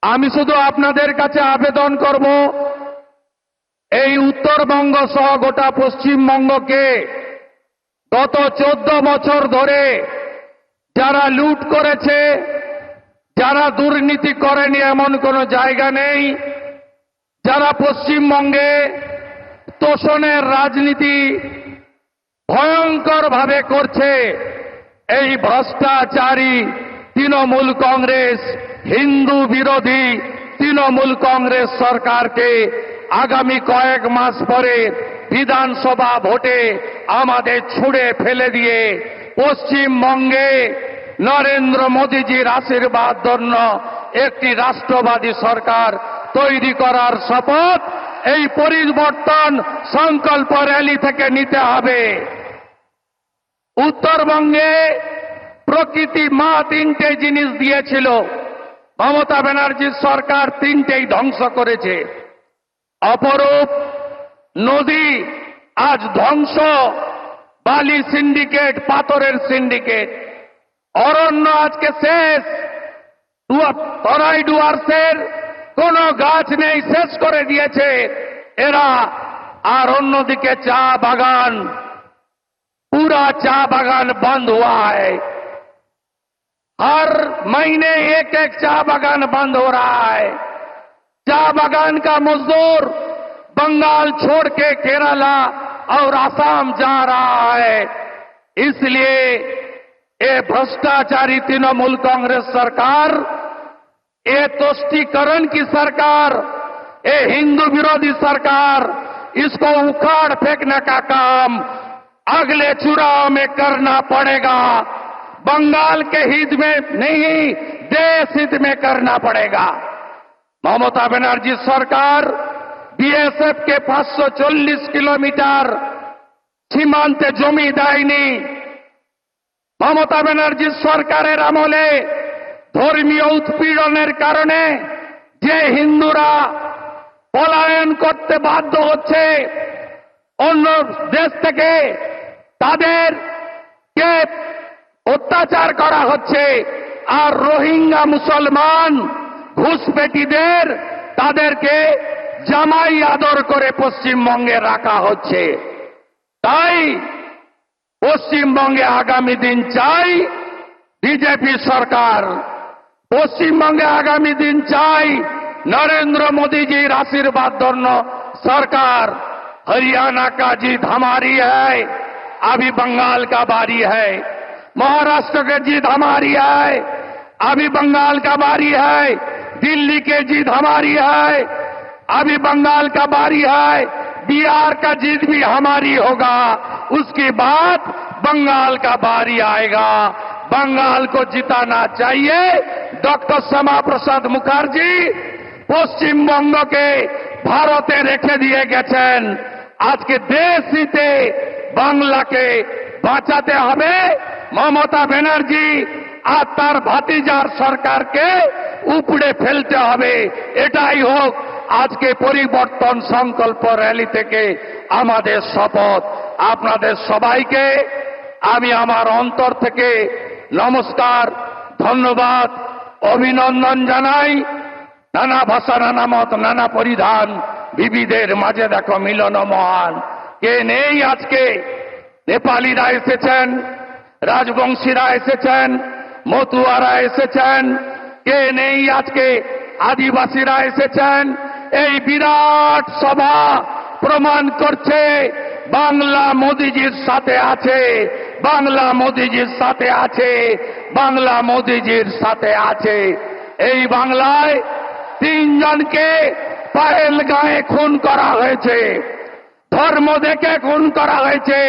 আমি শুধু আপনাদের কাছে আবেদন করব, এই উত্তরবঙ্গ সহ গোটা পশ্চিমবঙ্গকে গত 14 বছর ধরে যারা লুট করেছে, যারা দুর্নীতি করেনি এমন কোনো জায়গা নেই, যারা পশ্চিমবঙ্গে তোষণের রাজনীতি ভয়ঙ্করভাবে করছে, এই ভ্রষ্টাচারী তৃণমূল কংগ্রেস, হিন্দু বিরোধী তৃণমূল কংগ্রেস সরকারকে আগামী কয়েক মাস পরে বিধানসভা ভোটে আমাদের ছুঁড়ে ফেলে দিয়ে পশ্চিমবঙ্গে নরেন্দ্র মোদীজির আশীর্বাদ ধন্য একটি রাষ্ট্রবাদী সরকার তৈরি করার শপথ এই পরিবর্তন সংকল্প র্যালি থেকে নিতে হবে। উত্তরবঙ্গে প্রকৃতি মা তিনটে জিনিস দিয়েছিল, মমতা ব্যানার্জির সরকার তিনটেই ধ্বংস করেছে। অপরূপ নদী আজ ধ্বংস, বালি সিন্ডিকেট, পাথরের সিন্ডিকেট। অরণ্য আজকে শেষ, তরাই ডুয়ার্সের কোন গাছ নেই, শেষ করে দিয়েছে এরা। আর অন্যদিকে চা বাগান, पूरा चा बागान बंद हुआ है। हर महीने एक एक चा बागान बंद हो रहा है। चा बागान का मजदूर बंगाल छोड़ के केरला और असम जा रहा है। इसलिए ये भ्रष्टाचारी तृणमूल कांग्रेस सरकार, ये तुष्टीकरण की सरकार, ये हिंदू विरोधी सरकार, इसको उखाड़ फेंकने का काम अगले चुनाव में करना पड़ेगा। बंगाल के हित में नहीं, देश हित में करना पड़ेगा। ममता बनर्जी सरकार बीएसएफ के 540 किलोमीटर সীমান্তে জমি দেয়নি। মমতা ব্যানার্জির সরকারের আমলে ধর্মীয় উৎপীড়নের কারণে যে হিন্দুরা পলায়ন করতে বাধ্য হচ্ছে অন্য দেশ থেকে, তাদেরকে অত্যাচার করা হচ্ছে। আর রোহিঙ্গা মুসলমান ঘুষপেটিদের তাদেরকে জামাই আদর করে পশ্চিমবঙ্গে রাখা হচ্ছে। তাই পশ্চিমবঙ্গে আগামী দিন চাই বিজেপি সরকার, পশ্চিমবঙ্গে আগামী দিন চাই नरेंद्र मोदी जी आशीर्वाद धন্য सरकार। हरियाणा का जीत हमारी है, अभी बंगाल का बारी है। महाराष्ट्र के जीत हमारी है, अभी बंगाल का बारी है। दिल्ली के जीत हमारी है, अभी बंगाल का बारी है। बिहार का जीत भी हमारी होगा, उसके बाद बंगाल का बारी आएगा। बंगाल को जिताना चाहिए। डॉक्टर श्यामा प्रसाद मुखर्जी পশ্চিমবঙ্গকে ভারতে রেখে দিয়ে গেছেন। আজকে দেশ হিতে বাংলাকে বাঁচাতে হবে। মমতা ব্যানার্জি আর তার ভাতিজার সরকারকে উপড়ে ফেলতে হবে। এটাই হোক আজকে পরিবর্তন সংকল্প র্যালি থেকে আমাদের শপথ। আপনাদের সবাইকে আমি আমার অন্তর থেকে নমস্কার, ধন্যবাদ, অভিনন্দন জানাই। নানা ভাষা, নানা মত, নানা পরিধান, বিবিধের মাঝে দেখো মিলন মহান। কে নেই আজকে? নেপালিরা এসেছেন, রাজবংশীরা এসেছেন, মতুয়ারা এসেছেন। কে নেই আজকে? আদিবাসীরা এসেছেন। এই বিরাট সভা প্রমাণ করছে বাংলা মোদিজির সাথে আছে, বাংলা মোদিজির সাথে আছে, বাংলা মোদিজির সাথে আছে। এই বাংলায় 3 জনকে পহেলগাঁয়ে খুন করা হয়েছে, ধর্ম দেখে খুন করা হয়েছে।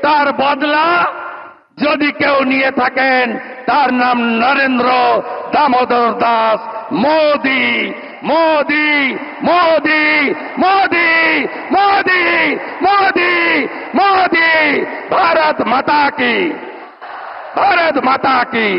তার বদলা যদি কেউ নিয়ে থাকেন, তার নাম নরেন্দ্র দামোদর দাস মোদি। মোদি, মোদি, মোদি, মোদি, মোদি, মোদি। भारत माता की, भारत माता की।